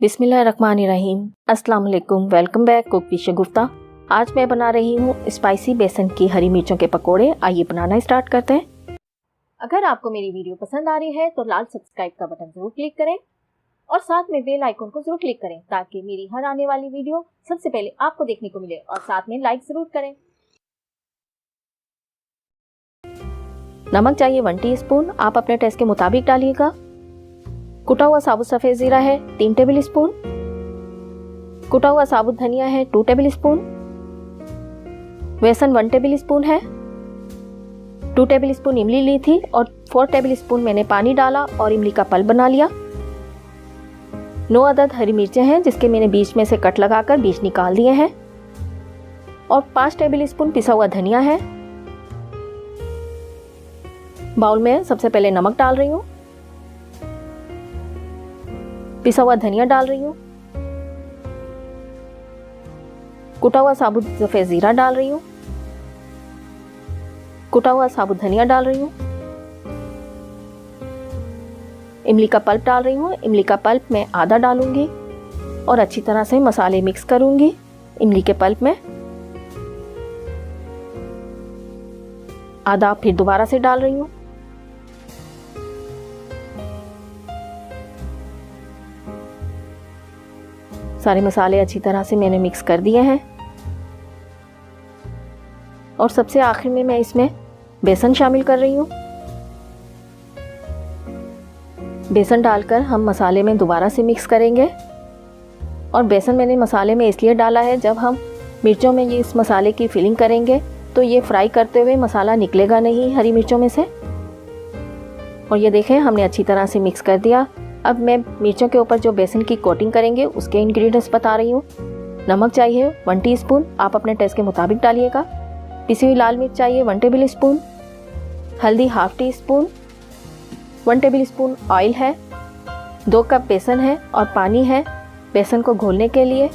बिस्मिल्लाहिर्रहमानिर्रहीम। अस्सलाम वालेकुम। वेलकम बैक कुक विद शगुफ्ता। आज मैं बना रही हूँ स्पाइसी बेसन की हरी मिर्चों के पकोड़े। आइए बनाना स्टार्ट करते हैं। अगर आपको मेरी वीडियो पसंद आ रही है तो लाल सब्सक्राइब का बटन जरूर क्लिक करें और साथ में बेल आइकन को जरूर क्लिक करें ताकि मेरी हर आने वाली वीडियो सबसे पहले आपको देखने को मिले, और साथ में लाइक जरूर करें। नमक चाहिए 1 टीस्पून, आप अपने टेस्ट के मुताबिक डालिएगा। कुटा हुआ साबुत सफ़ेद ज़ीरा है 3 टेबल स्पून। कुटा हुआ साबुत धनिया है 2 टेबल स्पून। बेसन 1 टेबल स्पून है। 2 टेबल स्पून इमली ली थी और 4 टेबल स्पून मैंने पानी डाला और इमली का पल्प बना लिया। 9 अदद हरी मिर्चें हैं जिसके मैंने बीच में से कट लगाकर बीज निकाल दिए हैं, और 5 टेबल स्पून पिसा हुआ धनिया है। बाउल में सबसे पहले नमक डाल रही हूँ, पिसा हुआ धनिया डाल रही हूँ, कुटा हुआ साबुत सफ़ेद ज़ीरा डाल रही हूँ, कुटा हुआ साबुत धनिया डाल रही हूँ, इमली का पल्प डाल रही हूँ। इमली का पल्प मैं आधा डालूंगी और अच्छी तरह से मसाले मिक्स करूंगी इमली के पल्प में। आधा फिर दोबारा से डाल रही हूँ। सारे मसाले अच्छी तरह से मैंने मिक्स कर दिए हैं, और सबसे आखिर में मैं इसमें बेसन शामिल कर रही हूँ। बेसन डालकर हम मसाले में दोबारा से मिक्स करेंगे, और बेसन मैंने मसाले में इसलिए डाला है जब हम मिर्चों में ये इस मसाले की फिलिंग करेंगे तो ये फ्राई करते हुए मसाला निकलेगा नहीं हरी मिर्चों में से। और ये देखें हमने अच्छी तरह से मिक्स कर दिया। अब मैं मिर्चों के ऊपर जो बेसन की कोटिंग करेंगे उसके इंग्रेडिएंट्स बता रही हूँ। नमक चाहिए 1 टीस्पून, आप अपने टेस्ट के मुताबिक डालिएगा। पिसी हुई लाल मिर्च चाहिए 1 टेबल स्पून। हल्दी ½ टीस्पून। 1 टेबल स्पून ऑयल है। 2 कप बेसन है और पानी है बेसन को घोलने के लिए।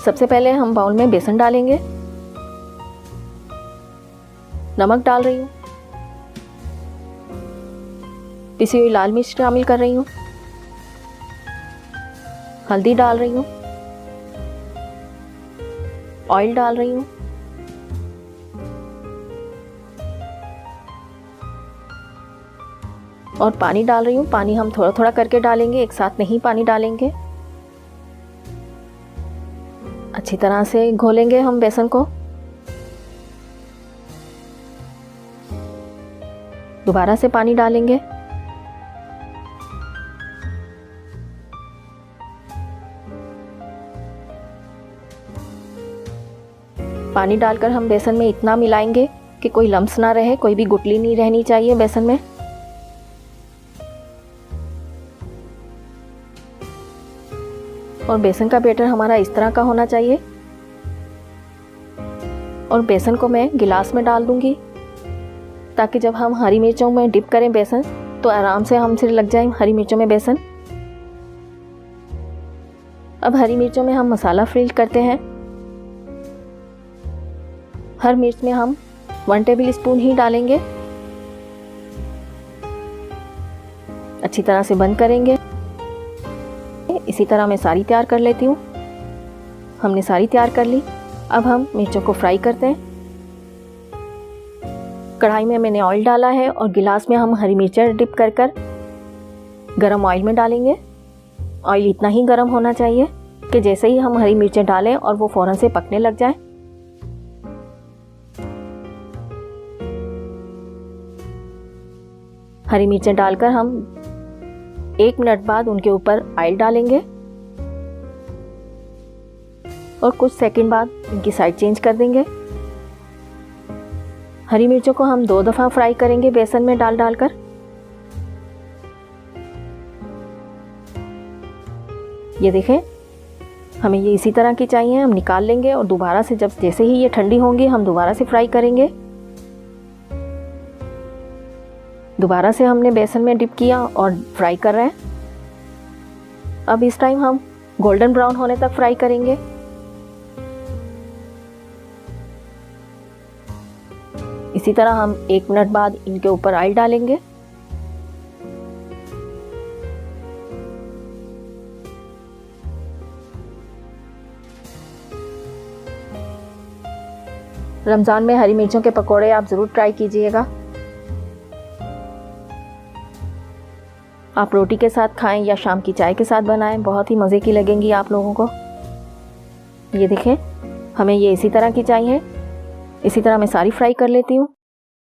सबसे पहले हम बाउल में बेसन डालेंगे। नमक डाल रही हूँ, पिसी हुई लाल मिर्च शामिल कर रही हूँ, हल्दी डाल रही हूँ, ऑयल डाल रही हूँ, और पानी डाल रही हूँ। पानी हम थोड़ा थोड़ा करके डालेंगे, एक साथ नहीं पानी डालेंगे। अच्छी तरह से घोलेंगे हम बेसन को। दोबारा से पानी डालेंगे। पानी डालकर हम बेसन में इतना मिलाएंगे कि कोई लम्स ना रहे, कोई भी गुठली नहीं रहनी चाहिए बेसन में। और बेसन का बैटर हमारा इस तरह का होना चाहिए। और बेसन को मैं गिलास में डाल दूंगी ताकि जब हम हरी मिर्चों में डिप करें बेसन तो आराम से हमसे लग जाए हरी मिर्चों में बेसन। अब हरी मिर्चों में हम मसाला फिल करते हैं। हर मिर्च में हम 1 टेबल स्पून ही डालेंगे। अच्छी तरह से बंद करेंगे। इसी तरह मैं सारी तैयार कर लेती हूँ। हमने सारी तैयार कर ली। अब हम मिर्चों को फ्राई करते हैं। कढ़ाई में मैंने ऑयल डाला है और गिलास में हम हरी मिर्चें डिप कर कर गरम ऑयल में डालेंगे। ऑयल इतना ही गरम होना चाहिए कि जैसे ही हम हरी मिर्चें डालें और वो फ़ौरन से पकने लग जाए। हरी मिर्चें डालकर हम 1 मिनट बाद उनके ऊपर ऑयल डालेंगे और कुछ सेकंड बाद इनकी साइड चेंज कर देंगे। हरी मिर्चों को हम 2 दफ़ा फ्राई करेंगे बेसन में डाल डालकर। ये देखें हमें ये इसी तरह की चाहिए। हम निकाल लेंगे और दोबारा से जब जैसे ही ये ठंडी होंगी हम दोबारा से फ्राई करेंगे। दोबारा से हमने बेसन में डिप किया और फ्राई कर रहे हैं। अब इस टाइम हम गोल्डन ब्राउन होने तक फ्राई करेंगे। इसी तरह हम 1 मिनट बाद इनके ऊपर ऑयल डालेंगे रमज़ान में हरी मिर्चों के पकोड़े आप ज़रूर ट्राई कीजिएगा। आप रोटी के साथ खाएं या शाम की चाय के साथ बनाएं, बहुत ही मज़े की लगेंगी आप लोगों को। ये देखें, हमें ये इसी तरह की चाहिए। इसी तरह मैं सारी फ्राई कर लेती हूँ।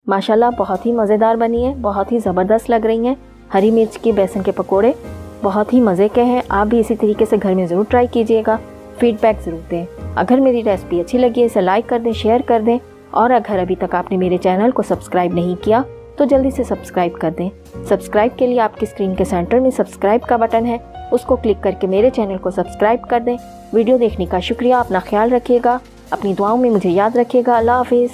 माशाल्लाह बहुत ही मज़ेदार बनी है, बहुत ही ज़बरदस्त लग रही हैं। हरी मिर्च के बेसन के पकोड़े बहुत ही मज़े के हैं। आप भी इसी तरीके से घर में ज़रूर ट्राई कीजिएगा, फीडबैक ज़रूर दें। अगर मेरी रेसिपी अच्छी लगी है इसे लाइक कर दें, शेयर कर दें, और अगर अभी तक आपने मेरे चैनल को सब्सक्राइब नहीं किया तो जल्दी से सब्सक्राइब कर दें। सब्सक्राइब के लिए आपकी स्क्रीन के सेंटर में सब्सक्राइब का बटन है, उसको क्लिक करके मेरे चैनल को सब्सक्राइब कर दें। वीडियो देखने का शुक्रिया। अपना ख्याल रखिएगा, अपनी दुआओं में मुझे याद रखिएगा। अल्लाह हाफिज़।